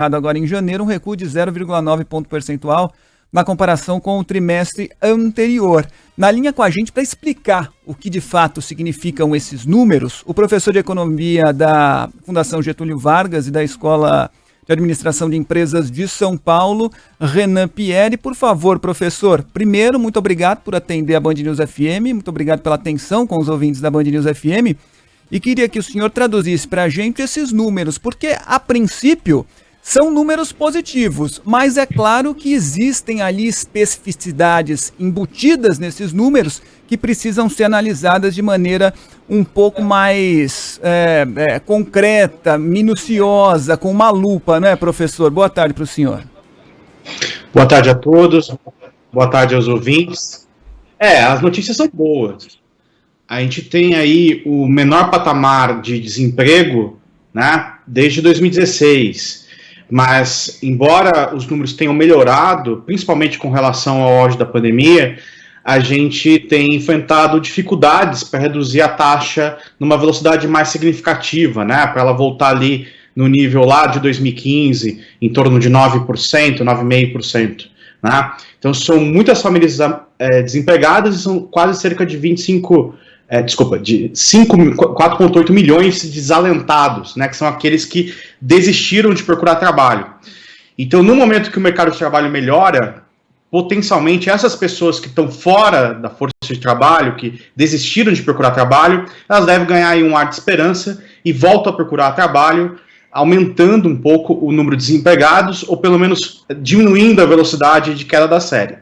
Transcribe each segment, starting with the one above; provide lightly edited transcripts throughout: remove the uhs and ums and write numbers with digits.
agora em janeiro, um recuo de 0,9 ponto percentual na comparação com o trimestre anterior. Na linha com a gente, para explicar o que de fato significam esses números, o professor de Economia da Fundação Getúlio Vargas e da Escola de Administração de Empresas de São Paulo, Renan Pierre. Por favor, professor, primeiro, muito obrigado por atender a Band News FM, muito obrigado pela atenção com os ouvintes da Band News FM, e queria que o senhor traduzisse para a gente esses números, porque, a princípio, são números positivos, mas é claro que existem ali especificidades embutidas nesses números que precisam ser analisadas de maneira um pouco mais concreta, minuciosa, com uma lupa, né, professor? Boa tarde para o senhor. Boa tarde a todos, boa tarde aos ouvintes. As notícias são boas. A gente tem aí o menor patamar de desemprego, né, desde 2016. Mas, embora os números tenham melhorado, principalmente com relação ao auge da pandemia, a gente tem enfrentado dificuldades para reduzir a taxa numa velocidade mais significativa, né, para ela voltar ali no nível lá de 2015, em torno de 9%, 9,5%. Né? Então, são muitas famílias desempregadas e são quase cerca de 4,8 milhões de desalentados, né, que são aqueles que desistiram de procurar trabalho. Então, no momento que o mercado de trabalho melhora, potencialmente essas pessoas que estão fora da força de trabalho, que desistiram de procurar trabalho, elas devem ganhar aí um ar de esperança e voltam a procurar trabalho, aumentando um pouco o número de desempregados, ou pelo menos diminuindo a velocidade de queda da série.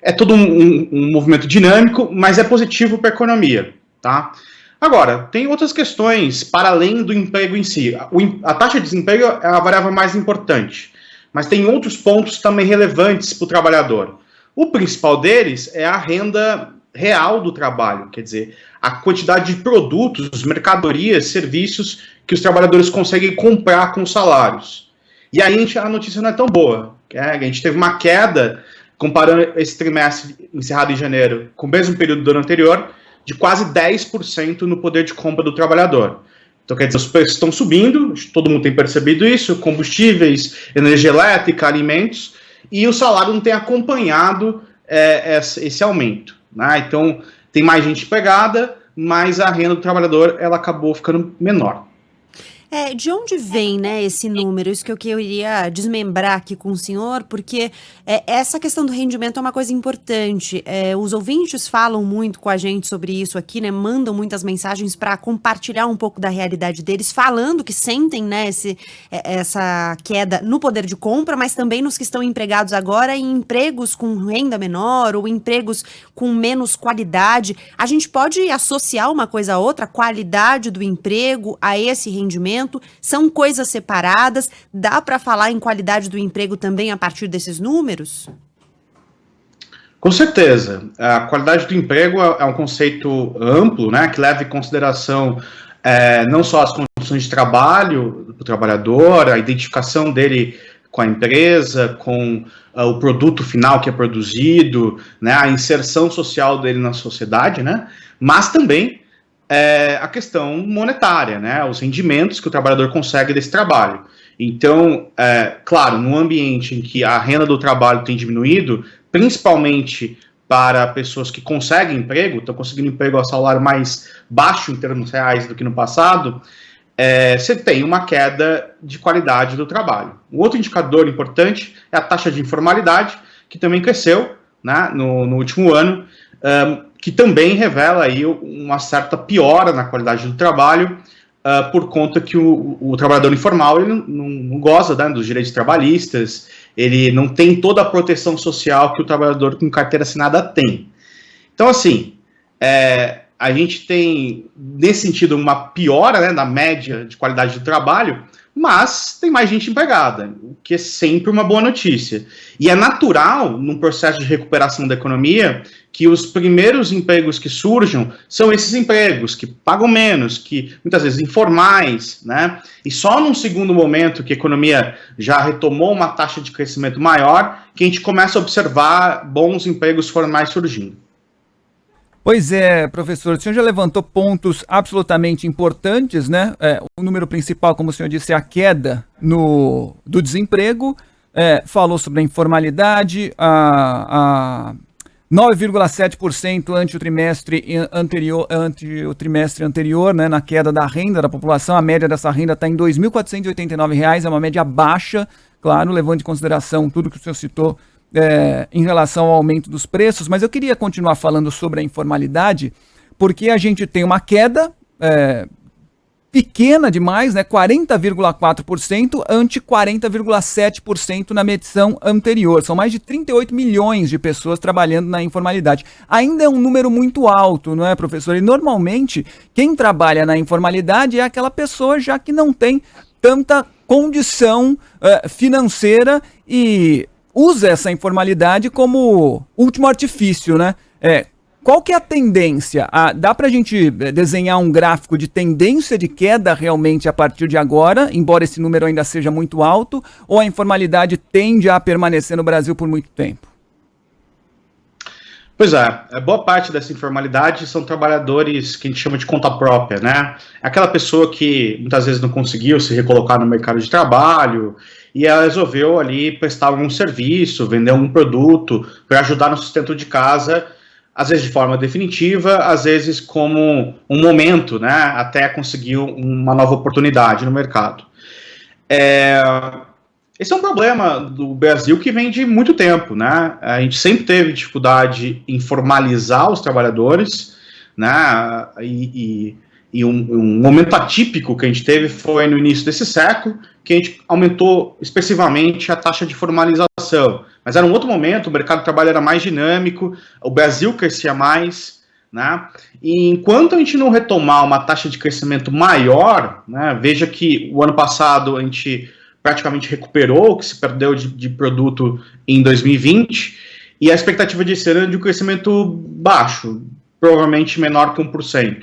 É todo um movimento dinâmico, mas é positivo para a economia, tá? Agora, tem outras questões para além do emprego em si. A taxa de desemprego é a variável mais importante, mas tem outros pontos também relevantes para o trabalhador. O principal deles é a renda real do trabalho, quer dizer, a quantidade de produtos, mercadorias, serviços que os trabalhadores conseguem comprar com os salários. E aí a notícia não é tão boa. A gente teve uma queda, comparando esse trimestre encerrado em janeiro com o mesmo período do ano anterior, de quase 10% no poder de compra do trabalhador. Então, quer dizer, os preços estão subindo, todo mundo tem percebido isso, combustíveis, energia elétrica, alimentos, e o salário não tem acompanhado esse aumento. Né? Então, tem mais gente empregada, mas a renda do trabalhador ela acabou ficando menor. De onde vem, né, esse número? Isso que eu queria desmembrar aqui com o senhor, porque essa questão do rendimento é uma coisa importante. Os ouvintes falam muito com a gente sobre isso aqui, né, mandam muitas mensagens para compartilhar um pouco da realidade deles, falando que sentem, né, essa queda no poder de compra, mas também nos que estão empregados agora em empregos com renda menor ou empregos com menos qualidade. A gente pode associar uma coisa a outra, a qualidade do emprego a esse rendimento? São coisas separadas? Dá para falar em qualidade do emprego também a partir desses números? Com certeza. A qualidade do emprego é um conceito amplo, né, que leva em consideração não só as condições de trabalho do trabalhador, a identificação dele com a empresa, com o produto final que é produzido, né, a inserção social dele na sociedade, né, mas também a questão monetária, né, os rendimentos que o trabalhador consegue desse trabalho. Então, claro, num ambiente em que a renda do trabalho tem diminuído, principalmente para pessoas que conseguem emprego, estão conseguindo emprego a salário mais baixo em termos reais do que no passado, você tem uma queda de qualidade do trabalho. Um outro indicador importante é a taxa de informalidade, que também cresceu, né, no último ano, que também revela aí uma certa piora na qualidade do trabalho, por conta que o trabalhador informal ele não goza, né, dos direitos trabalhistas, ele não tem toda a proteção social que o trabalhador com carteira assinada tem. Então, assim, a gente tem, nesse sentido, uma piora, né, na média de qualidade do trabalho, mas tem mais gente empregada, o que é sempre uma boa notícia. E é natural, num processo de recuperação da economia, que os primeiros empregos que surjam são esses empregos que pagam menos, que muitas vezes informais, né? E só num segundo momento que a economia já retomou uma taxa de crescimento maior, que a gente começa a observar bons empregos formais surgindo. Pois é, professor, o senhor já levantou pontos absolutamente importantes, né? O número principal, como o senhor disse, é a queda do desemprego, falou sobre a informalidade, a 9,7% ante o trimestre anterior, né, na queda da renda da população. A média dessa renda está em R$ 2.489, é uma média baixa, claro, levando em consideração tudo que o senhor citou em relação ao aumento dos preços, mas eu queria continuar falando sobre a informalidade, porque a gente tem uma queda pequena demais, né, 40,4% ante 40,7% na medição anterior. São mais de 38 milhões de pessoas trabalhando na informalidade. Ainda é um número muito alto, não é, professor? E normalmente quem trabalha na informalidade é aquela pessoa já que não tem tanta condição financeira e usa essa informalidade como último artifício, né? Qual que é a tendência? Dá para a gente desenhar um gráfico de tendência de queda realmente a partir de agora, embora esse número ainda seja muito alto, ou a informalidade tende a permanecer no Brasil por muito tempo? Pois é, boa parte dessa informalidade são trabalhadores que a gente chama de conta própria, né? Aquela pessoa que muitas vezes não conseguiu se recolocar no mercado de trabalho e ela resolveu ali prestar algum serviço, vender algum produto para ajudar no sustento de casa, às vezes de forma definitiva, às vezes como um momento, né, até conseguir uma nova oportunidade no mercado. Esse é um problema do Brasil que vem de muito tempo, né? A gente sempre teve dificuldade em formalizar os trabalhadores, né? E um momento atípico que a gente teve foi no início desse século, que a gente aumentou expressivamente a taxa de formalização. Mas era um outro momento, o mercado de trabalho era mais dinâmico, o Brasil crescia mais, né? E enquanto a gente não retomar uma taxa de crescimento maior, né? Veja que o ano passado a gente praticamente recuperou o que se perdeu de produto em 2020, e a expectativa de ser de um crescimento baixo, provavelmente menor que 1%.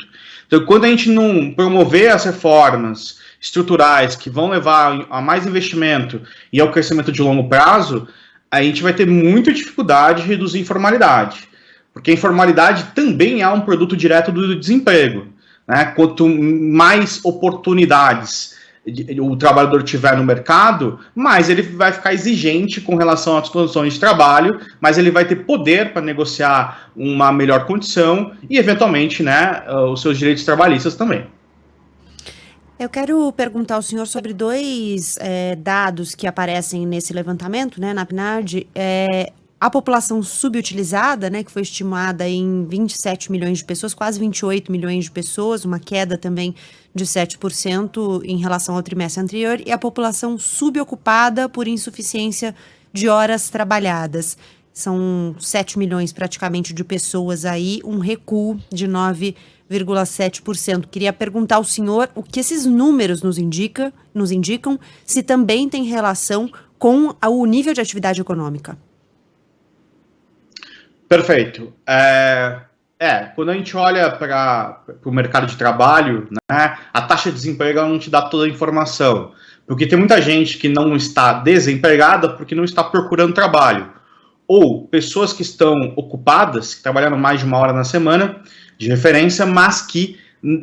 Então, quando a gente não promover as reformas estruturais que vão levar a mais investimento e ao crescimento de longo prazo, a gente vai ter muita dificuldade de reduzir a informalidade, porque a informalidade também é um produto direto do desemprego, né? Quanto mais oportunidades o trabalhador tiver no mercado, mais ele vai ficar exigente com relação às condições de trabalho, mas ele vai ter poder para negociar uma melhor condição e, eventualmente, né, os seus direitos trabalhistas também. Eu quero perguntar ao senhor sobre dois dados que aparecem nesse levantamento, né, na PNAD. A população subutilizada, né, que foi estimada em 27 milhões de pessoas, quase 28 milhões de pessoas, uma queda também de 7% em relação ao trimestre anterior, e a população subocupada por insuficiência de horas trabalhadas. São 7 milhões praticamente de pessoas aí, um recuo de 9,7%. Queria perguntar ao senhor o que esses números nos indicam, se também tem relação com o nível de atividade econômica. Perfeito. Quando a gente olha para o mercado de trabalho, né, a taxa de desemprego ela não te dá toda a informação, porque tem muita gente que não está desempregada porque não está procurando trabalho, ou pessoas que estão ocupadas, que trabalham mais de uma hora na semana, de referência, mas que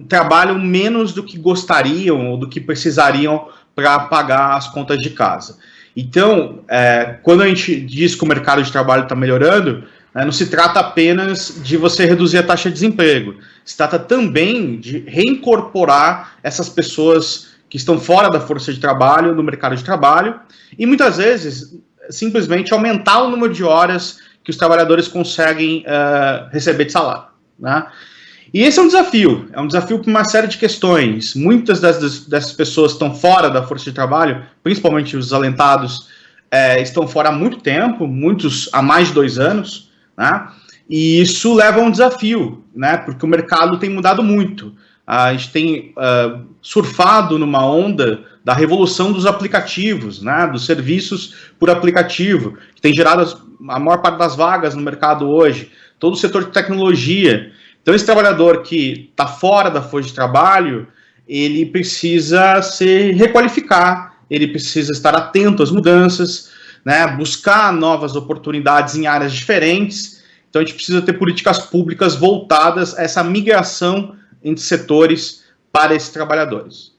trabalham menos do que gostariam ou do que precisariam para pagar as contas de casa. Então, quando a gente diz que o mercado de trabalho está melhorando, não se trata apenas de você reduzir a taxa de desemprego, se trata também de reincorporar essas pessoas que estão fora da força de trabalho no mercado de trabalho e muitas vezes simplesmente aumentar o número de horas que os trabalhadores conseguem receber de salário, né? E esse é um desafio por uma série de questões. Muitas dessas pessoas estão fora da força de trabalho, principalmente os desalentados, estão fora há muito tempo, muitos há mais de 2 anos, né? E isso leva a um desafio, né? Porque o mercado tem mudado muito. A gente tem surfado numa onda da revolução dos aplicativos, né? Dos serviços por aplicativo, que tem gerado a maior parte das vagas no mercado hoje, todo o setor de tecnologia. Então, esse trabalhador que está fora da força de trabalho, ele precisa se requalificar, ele precisa estar atento às mudanças, né, buscar novas oportunidades em áreas diferentes, Então a gente precisa ter políticas públicas voltadas a essa migração entre setores para esses trabalhadores.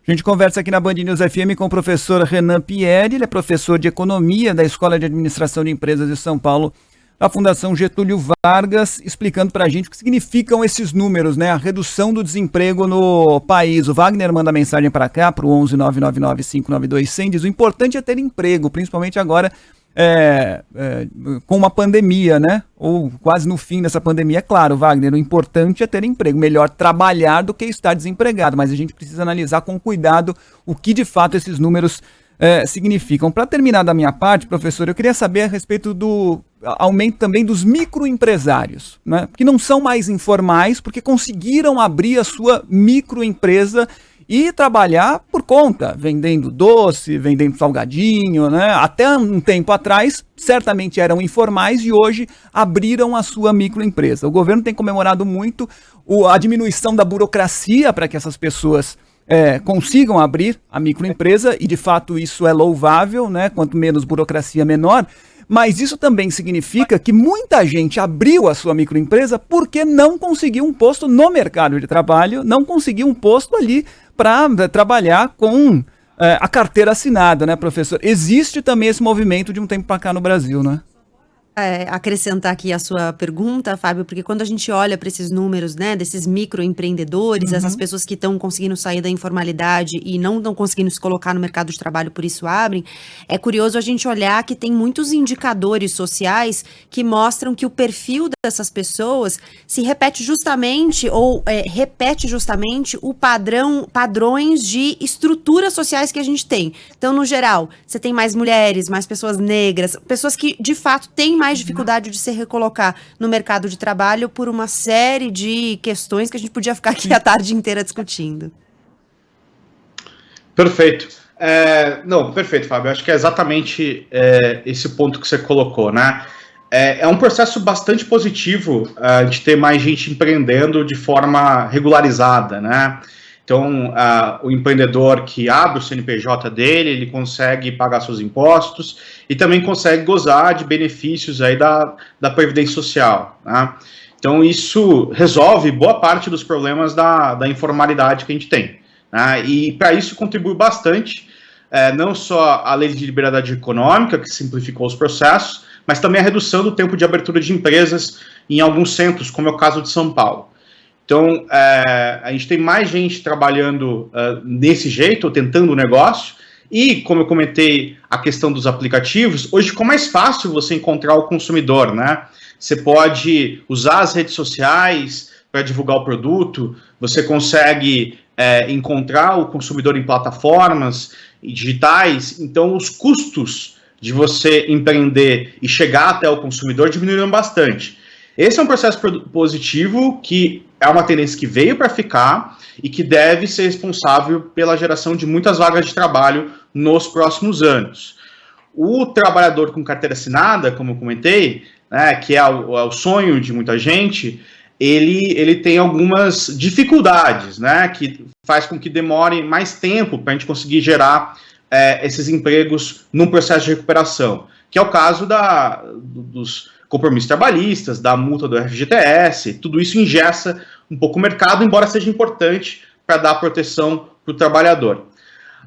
A gente conversa aqui na Band News FM com o professor Renan Pierre, ele é professor de Economia da Escola de Administração de Empresas de São Paulo, da Fundação Getúlio Vargas, explicando para a gente o que significam esses números, né? A redução do desemprego no país. O Wagner manda mensagem para cá, para o 11 999 592 100, diz: o importante é ter emprego, principalmente agora com uma pandemia, né? Ou quase no fim dessa pandemia. Claro, Wagner, o importante é ter emprego. Melhor trabalhar do que estar desempregado, mas a gente precisa analisar com cuidado o que de fato esses números significam. Para terminar da minha parte, professor, eu queria saber a respeito do aumento também dos microempresários, né? Que não são mais informais, porque conseguiram abrir a sua microempresa e trabalhar por conta, vendendo doce, vendendo salgadinho, né? Até um tempo atrás, certamente eram informais e hoje abriram a sua microempresa. O governo tem comemorado muito a diminuição da burocracia para que essas pessoas consigam abrir a microempresa, e de fato isso é louvável, né? Quanto menos burocracia, menor. Mas isso também significa que muita gente abriu a sua microempresa porque não conseguiu um posto no mercado de trabalho, não conseguiu um posto ali para trabalhar com a carteira assinada, né, professor? Existe também esse movimento de um tempo para cá no Brasil, né? Acrescentar aqui a sua pergunta, Fábio, porque quando a gente olha para esses números, né, desses microempreendedores, essas pessoas que estão conseguindo sair da informalidade e não estão conseguindo se colocar no mercado de trabalho, por isso abrem, é curioso a gente olhar que tem muitos indicadores sociais que mostram que o perfil dessas pessoas se repete justamente, ou repete justamente o padrões de estruturas sociais que a gente tem. Então, no geral, você tem mais mulheres, mais pessoas negras, pessoas que, de fato, têm mais dificuldade de se recolocar no mercado de trabalho por uma série de questões que a gente podia ficar aqui a tarde inteira discutindo. Perfeito. Não, perfeito, Fábio. Acho que é exatamente esse ponto que você colocou, né? É um processo bastante positivo a gente ter mais gente empreendendo de forma regularizada, né? Então, o empreendedor que abre o CNPJ dele, ele consegue pagar seus impostos e também consegue gozar de benefícios aí da Previdência Social, né? Então, isso resolve boa parte dos problemas da informalidade que a gente tem, né? E para isso contribui bastante, não só a Lei de Liberdade Econômica, que simplificou os processos, mas também a redução do tempo de abertura de empresas em alguns centros, como é o caso de São Paulo. Então, a gente tem mais gente trabalhando desse jeito, tentando o negócio, e, como eu comentei, a questão dos aplicativos, hoje ficou mais fácil você encontrar o consumidor, né? Você pode usar as redes sociais para divulgar o produto, você consegue encontrar o consumidor em plataformas digitais, então os custos de você empreender e chegar até o consumidor diminuíram bastante. Esse é um processo positivo que é uma tendência que veio para ficar e que deve ser responsável pela geração de muitas vagas de trabalho nos próximos anos. O trabalhador com carteira assinada, como eu comentei, né, que é o sonho de muita gente, ele tem algumas dificuldades, né, que faz com que demore mais tempo para a gente conseguir gerar esses empregos num processo de recuperação, que é o caso dos compromissos trabalhistas, da multa do FGTS, tudo isso engessa um pouco o mercado, embora seja importante para dar proteção para o trabalhador.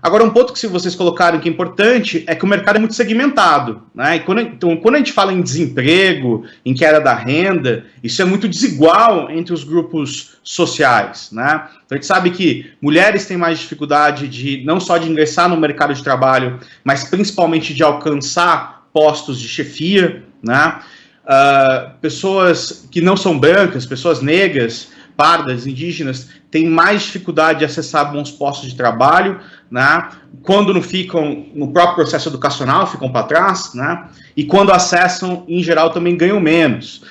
Agora, um ponto que vocês colocaram que é importante é que o mercado é muito segmentado, né? Então, quando a gente fala em desemprego, em queda da renda, isso é muito desigual entre os grupos sociais, né? Então, a gente sabe que mulheres têm mais dificuldade não só de ingressar no mercado de trabalho, mas principalmente de alcançar postos de chefia, né? Pessoas que não são brancas, pessoas negras, pardas, indígenas, têm mais dificuldade de acessar bons postos de trabalho, né? Quando não ficam no próprio processo educacional, ficam para trás, né? E quando acessam, em geral, também ganham menos.